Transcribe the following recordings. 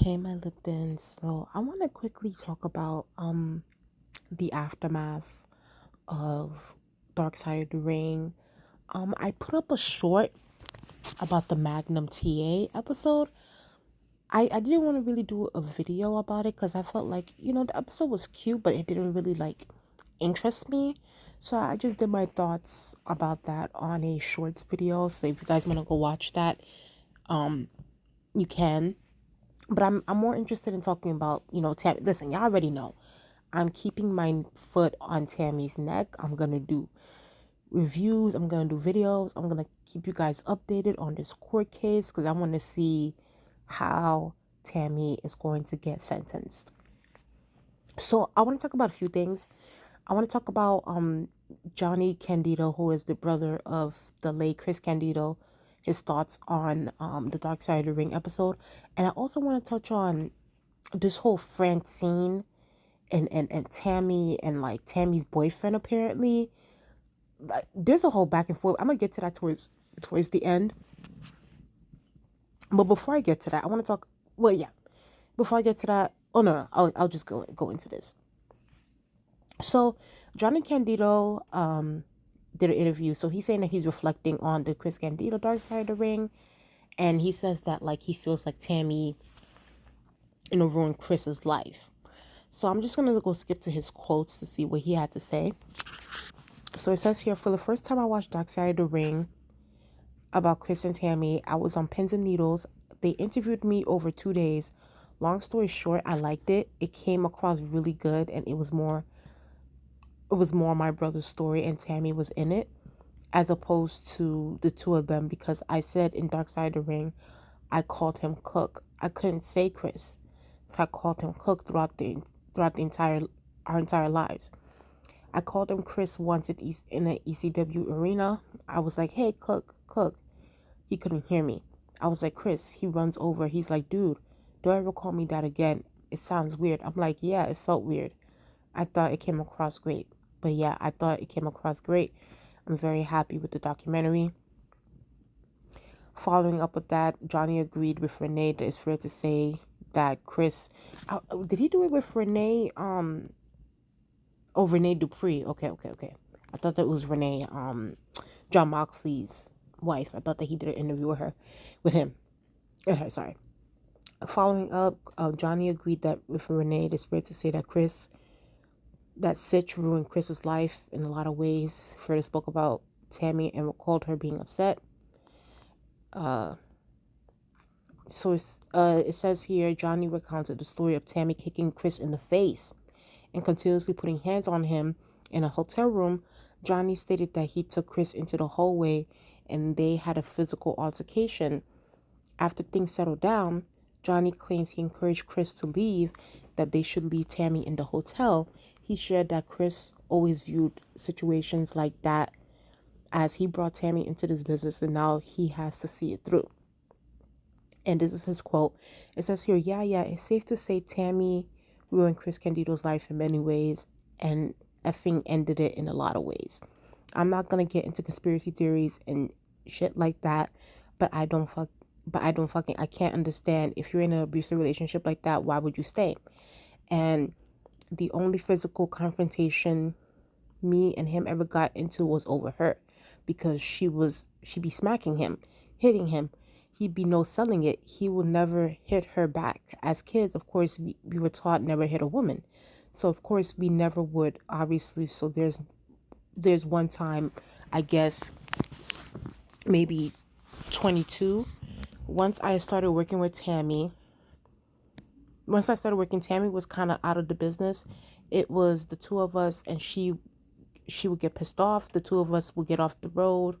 Hey, my Liptons. So I want to quickly talk about the aftermath of Dark Side of the Ring. I put up a short about the Magnum TA episode. I didn't want to really do a video about it because I felt like, the episode was cute, but it didn't really like interest me. So I just did my thoughts about that on a shorts video. So if you guys want to go watch that, you can. But I'm more interested in talking about, Tammy. Listen, y'all already know. I'm keeping my foot on Tammy's neck. I'm gonna do reviews. I'm gonna do videos. I'm gonna keep you guys updated on this court case because I want to see how Tammy is going to get sentenced. So I want to talk about a few things. I want to talk about Johnny Candido, who is the brother of the late Chris Candido, his thoughts on the Dark Side of the Ring episode, and I also want to touch on this whole Francine and Tammy and like Tammy's boyfriend apparently. Like, there's a whole back and forth. I'm gonna get to that towards the end. But before I get to that, I want to talk. Well, yeah. Before I get to that, oh no, I'll just go into this. So Johnny Candido did an interview. So he's saying that he's reflecting on the Chris Candido Dark Side of the Ring, and he says that like he feels like Tammy, ruined Chris's life. So I'm just gonna go skip to his quotes to see what he had to say. So it says here, for the first time I watched Dark Side of the Ring about Chris and Tammy, I was on pins and needles. They interviewed me over 2 days. Long story short, I liked it. It came across really good, and it was more my brother's story, and Tammy was in it, as opposed to the two of them. Because I said in Dark Side of the Ring, I called him Cook. I couldn't say Chris, so I called him Cook throughout the entire our entire lives. I called him Chris once in the ECW arena. I was like, "Hey, Cook, Cook." He couldn't hear me. I was like, "Chris." He runs over. He's like, "Dude, don't ever call me that again. It sounds weird." I'm like, "Yeah, it felt weird. I thought it came across great." But yeah, I thought it came across great. I'm very happy with the documentary. Following up with that, Johnny agreed with Renee that it's fair to say that Chris, did he do it with Renee? Oh, Renee Dupree. Okay, okay, okay. I thought that was Renee, John Moxley's wife. I thought that he did an interview with him. Okay, sorry. Following up, Johnny agreed that with Renee, it's fair to say that Sitch ruined Chris's life in a lot of ways. Fredo spoke about Tammy and recalled her being upset. It says here, Johnny recounted the story of Tammy kicking Chris in the face and continuously putting hands on him in a hotel room. Johnny stated that he took Chris into the hallway and they had a physical altercation. After things settled down, Johnny claims he encouraged Chris to leave, that they should leave Tammy in the hotel. He shared that Chris always viewed situations like that as he brought Tammy into this business and now he has to see it through. And this is his quote. It says here, yeah, it's safe to say Tammy ruined Chris Candido's life in many ways and effing ended it in a lot of ways. I'm not gonna get into conspiracy theories and shit like that, but I can't understand if you're in an abusive relationship like that, why would you stay? And the only physical confrontation me and him ever got into was over her because she'd be smacking him, hitting him. He'd be no selling it. He would never hit her back. As kids, of course, we were taught never hit a woman. So of course we never would, obviously. So there's one time, I guess maybe 22. Once I started working with Tammy, Tammy was kind of out of the business. It was the two of us, and she would get pissed off. The two of us would get off the road,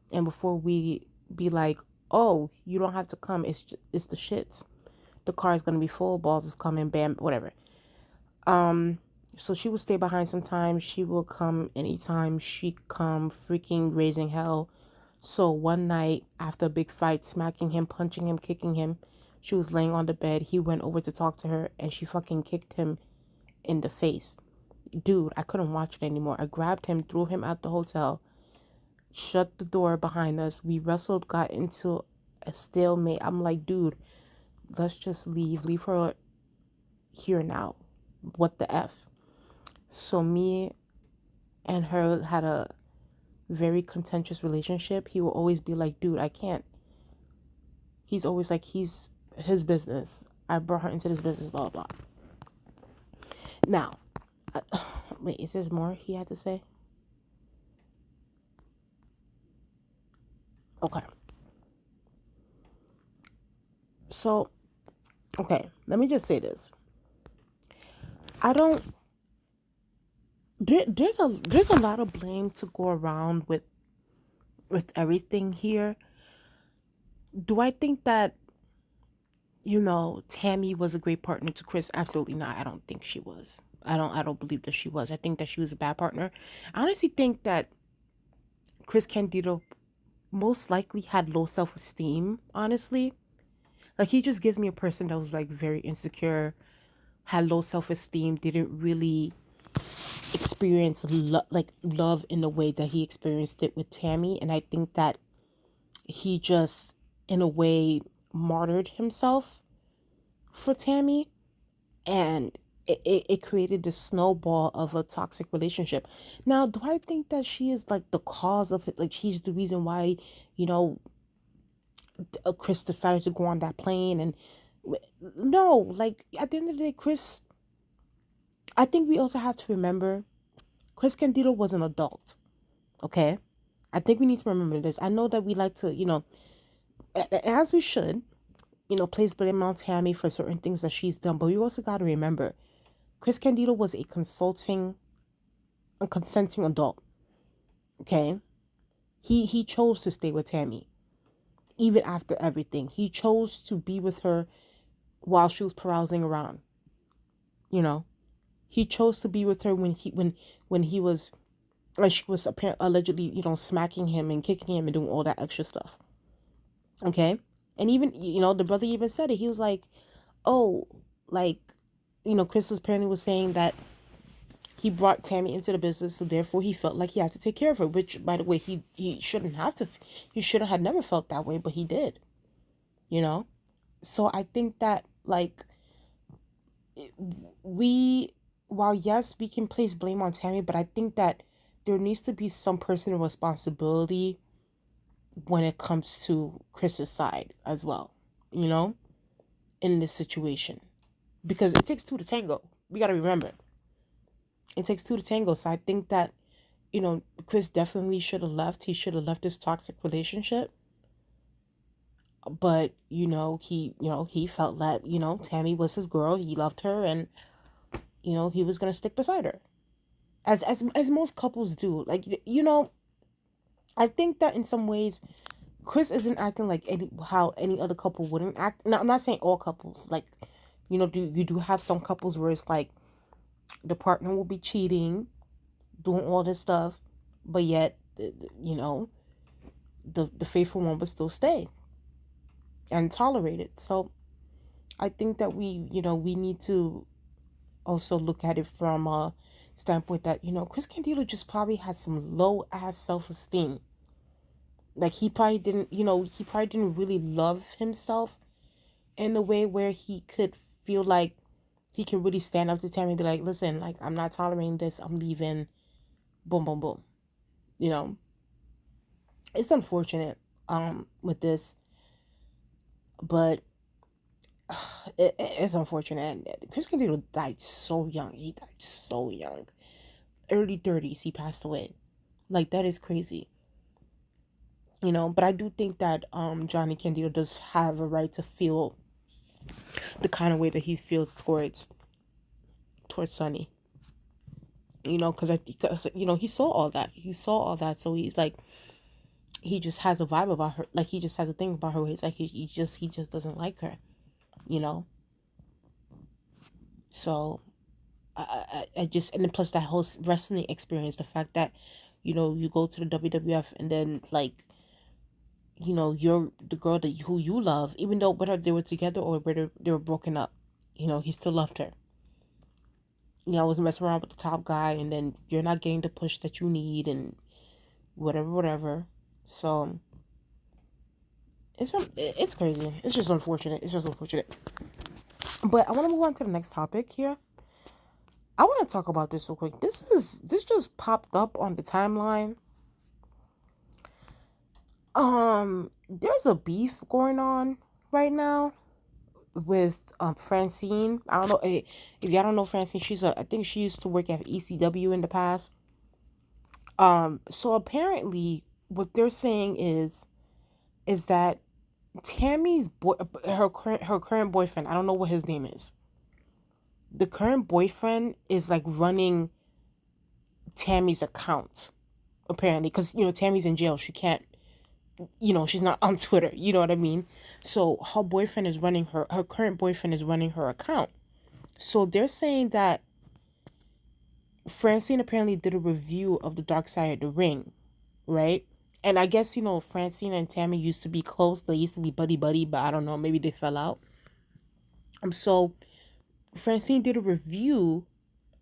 and before we be like, "Oh, you don't have to come. It's the shits. The car is gonna be full. Balls is coming. Bam, whatever." So she would stay behind sometimes. She will come anytime. She come freaking raising hell. So one night after a big fight, smacking him, punching him, kicking him, she was laying on the bed. He went over to talk to her, and she fucking kicked him in the face. Dude, I couldn't watch it anymore. I grabbed him, threw him out the hotel, shut the door behind us. We wrestled, got into a stalemate. I'm like, dude, Let's just leave her here now. What the F? So me and her had a very contentious relationship. He will always be like, dude, I can't. He's always like, he's his business. I brought her into this business, blah, blah, blah. Now, wait, is there more he had to say? Okay. So, okay, let me just say this. I don't. There's a lot of blame to go around with everything here. Do I think that Tammy was a great partner to Chris? Absolutely not. I don't think she was. I don't believe that she was. I think that she was a bad partner. I honestly think that Chris Candido most likely had low self-esteem, honestly. Like he just gives me a person that was like very insecure, had low self-esteem, didn't really experience love in the way that he experienced it with Tammy, and I think that he just in a way martyred himself for Tammy, and it created this snowball of a toxic relationship. Now, do I think that she is like the cause of it? Like she's the reason why, you know, Chris decided to go on that plane and no, like at the end of the day, Chris. I think we also have to remember Chris Candido was an adult. Okay, I think we need to remember this. I know that we like to, as we should, place blame on Tammy for certain things that she's done, but we also got to remember Chris Candido was a consenting adult. Okay, he chose to stay with Tammy even after everything. He chose to be with her while she was carousing around. You know, he chose to be with her when he was like she was apparently allegedly smacking him and kicking him and doing all that extra stuff. Okay, and even the brother even said it. He was like, oh, like Chris apparently was saying that he brought Tammy into the business, so therefore he felt like he had to take care of her. Which, by the way, he shouldn't have to. He should have never felt that way, but he did. You know. So I think that we, while yes, we can place blame on Tammy, but I think that there needs to be some personal responsibility when it comes to Chris's side as well. You know, in this situation, because it takes two to tango. We got to remember, it takes two to tango. So I think that Chris definitely should have left. He should have left this toxic relationship. But he felt that Tammy was his girl. He loved her, and he was gonna stick beside her, as most couples do. Like I think that in some ways, Chris isn't acting like how any other couple wouldn't act. Now I'm not saying all couples. Like you do have some couples where it's like the partner will be cheating, doing all this stuff, but yet the faithful one will still stay and tolerate it. So I think that we need to also look at it from a standpoint that Chris Candido just probably has some low ass self-esteem. Like he probably didn't really love himself in the way where he could feel like he can really stand up to Tammy and be like, listen, like I'm not tolerating this, I'm leaving, boom boom boom. you know it's unfortunate with this, but it's unfortunate. Chris Candido died so young. He died so young. Early 30s, he passed away. Like, that is crazy. But I do think that Johnny Candido does have a right to feel the kind of way that he feels towards Sonny. Because he saw all that. He saw all that, so he's like, he just has a vibe about her. Like, he just has a thing about her where he's like, he just doesn't like her. You know. So I just, and then plus that whole wrestling experience, the fact that you go to the WWF and then like you're the girl who you love, even though whether they were together or whether they were broken up, he still loved her. I was messing around with the top guy, and then you're not getting the push that you need, and whatever. So It's crazy. It's just unfortunate. It's just unfortunate. But I want to move on to the next topic here. I want to talk about this real quick. This just popped up on the timeline. There's a beef going on right now with Francine. I don't know if y'all don't know Francine. I think she used to work at ECW in the past. So apparently, what they're saying is that Tammy's her current boyfriend. I don't know what his name is. The current boyfriend is like running Tammy's account apparently, because Tammy's in jail. She can't. She's not on Twitter. You know what I mean? So her boyfriend is running her current boyfriend is running her account. So they're saying that Francine apparently did a review of the Dark Side of the Ring, right? And I guess, Francine and Tammy used to be close. They used to be buddy buddy, but I don't know, maybe they fell out. So Francine did a review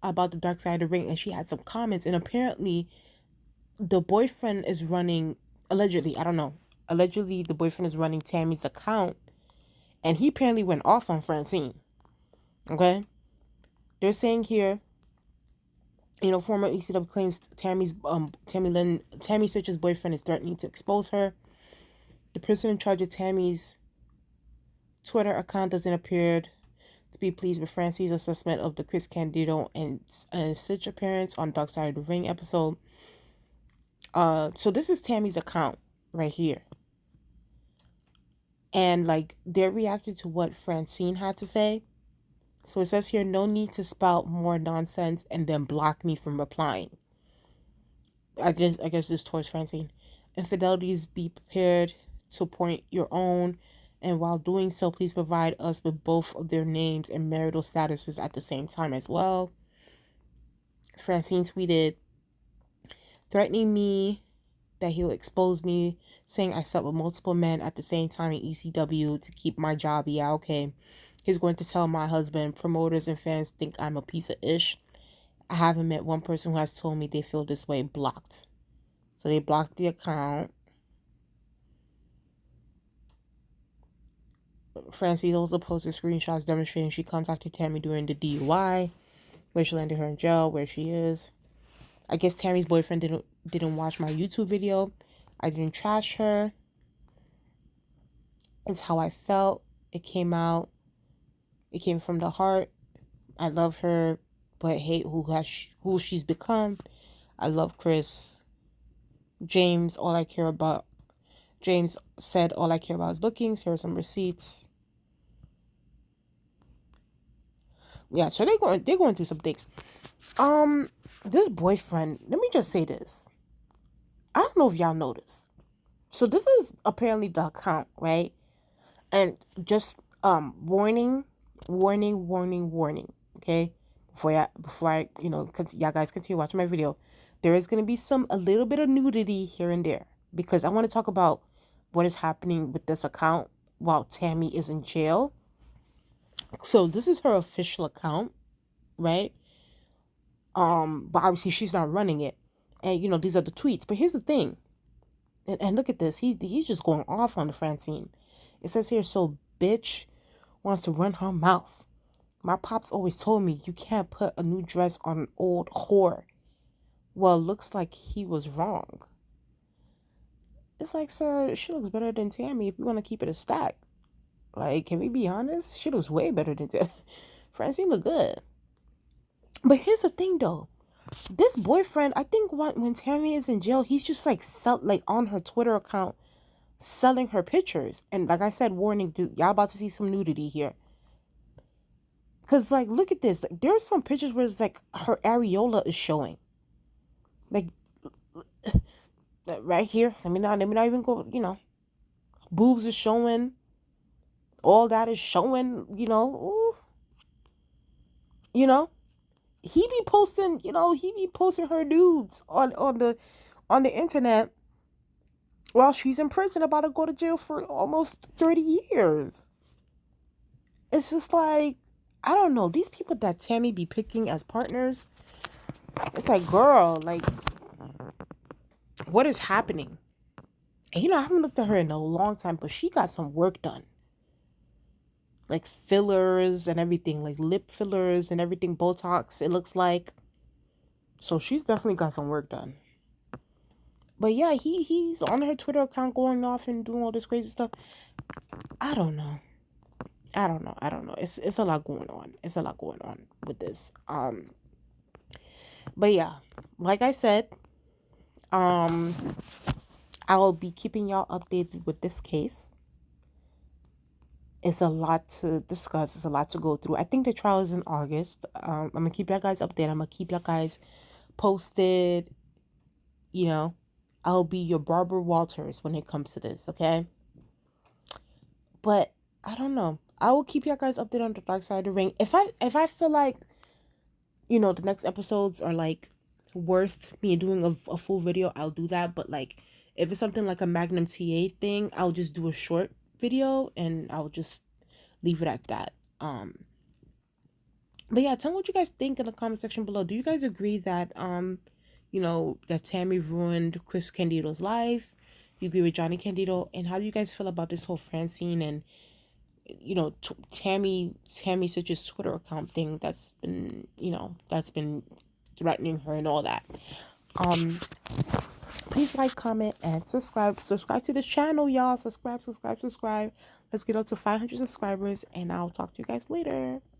about the Dark Side of the Ring, and she had some comments, and apparently the boyfriend is running, allegedly, I don't know. Allegedly the boyfriend is running Tammy's account, and he apparently went off on Francine. Okay? They're saying here, former ECW claims Tammy Stitch's boyfriend is threatening to expose her. The person in charge of Tammy's Twitter account doesn't appear to be pleased with Francine's assessment of the Chris Candido and Stitch appearance on Dark Side of the Ring episode. So this is Tammy's account right here. And like they're reacting to what Francine had to say. So it says here, no need to spout more nonsense and then block me from replying. I guess this towards Francine. Infidelities, be prepared to point your own, and while doing so, please provide us with both of their names and marital statuses at the same time as well. Francine tweeted, threatening me that he'll expose me, saying I slept with multiple men at the same time in ECW to keep my job. Yeah, okay. He's going to tell my husband. Promoters and fans think I'm a piece of ish. I haven't met one person who has told me they feel this way. Blocked. So they blocked the account. Francine also posted screenshots demonstrating she contacted Tammy during the DUI, where she landed her in jail, where she is. I guess Tammy's boyfriend didn't watch my YouTube video. I didn't trash her. It's how I felt. It came out. It came from the heart. I love her, but hate who she's become. I love Chris. James said all I care about is bookings. Here are some receipts. Yeah, so they're going through some things. This boyfriend, let me just say this. I don't know if y'all noticed. So this is apparently the account, right? And just warning, okay? Before I y'all guys continue watching my video, there is going to be a little bit of nudity here and there, because I want to talk about what is happening with this account while Tammy is in jail. So this is her official account, right? But obviously she's not running it, and these are the tweets. But here's the thing, and look at this. He's just going off on the Francine. It says here, so bitch wants to run her mouth. My pops always told me you can't put a new dress on an old whore. Well, looks like he was wrong. It's like, sir, she looks better than Tammy if you want to keep it a stack. Like, can we be honest? She looks way better than Tammy. Francine look good. But here's the thing, though. This boyfriend, I think when Tammy is in jail, he's just like on her Twitter account selling her pictures. And like I said, warning, y'all about to see some nudity here. Because, like, look at this. Like, there's some pictures where it's like her areola is showing. Like, right here. Let me not even go, boobs is showing. All that is showing, ooh. He be posting her nudes on the internet while she's in prison, about to go to jail for almost 30 years. It's just like, I don't know, these people that Tammy be picking as partners, it's like, girl, like, what is happening? And I haven't looked at her in a long time, but she got some work done. Like fillers and everything, like lip fillers and everything, Botox, it looks like. So she's definitely got some work done. But yeah, he's on her Twitter account going off and doing all this crazy stuff. I don't know. I don't know. It's a lot going on. It's a lot going on with this. But yeah, like I said, um I will be keeping y'all updated with this case. It's a lot to discuss. It's a lot to go through. I think the trial is in August. I'm gonna keep y'all guys updated. I'm gonna keep y'all guys posted. You know, I'll be your Barbara Walters when it comes to this. Okay, but I don't know. I will keep y'all guys updated on the Dark Side of the Ring. If I feel like the next episodes are like worth me doing a full video, I'll do that. But like, if it's something like a Magnum TA thing, I'll just do a short video and I'll just leave it at that. But yeah, tell me what you guys think in the comment section below. Do you guys agree that that Tammy ruined Chris Candido's life? You agree with Johnny Candido? And how do you guys feel about this whole Francine and Tammy Sitch's Twitter account thing that's been threatening her and all that? Please like, comment, and subscribe. Subscribe to this channel, y'all. Subscribe. Let's get up to 500 subscribers, and I'll talk to you guys later. Bye.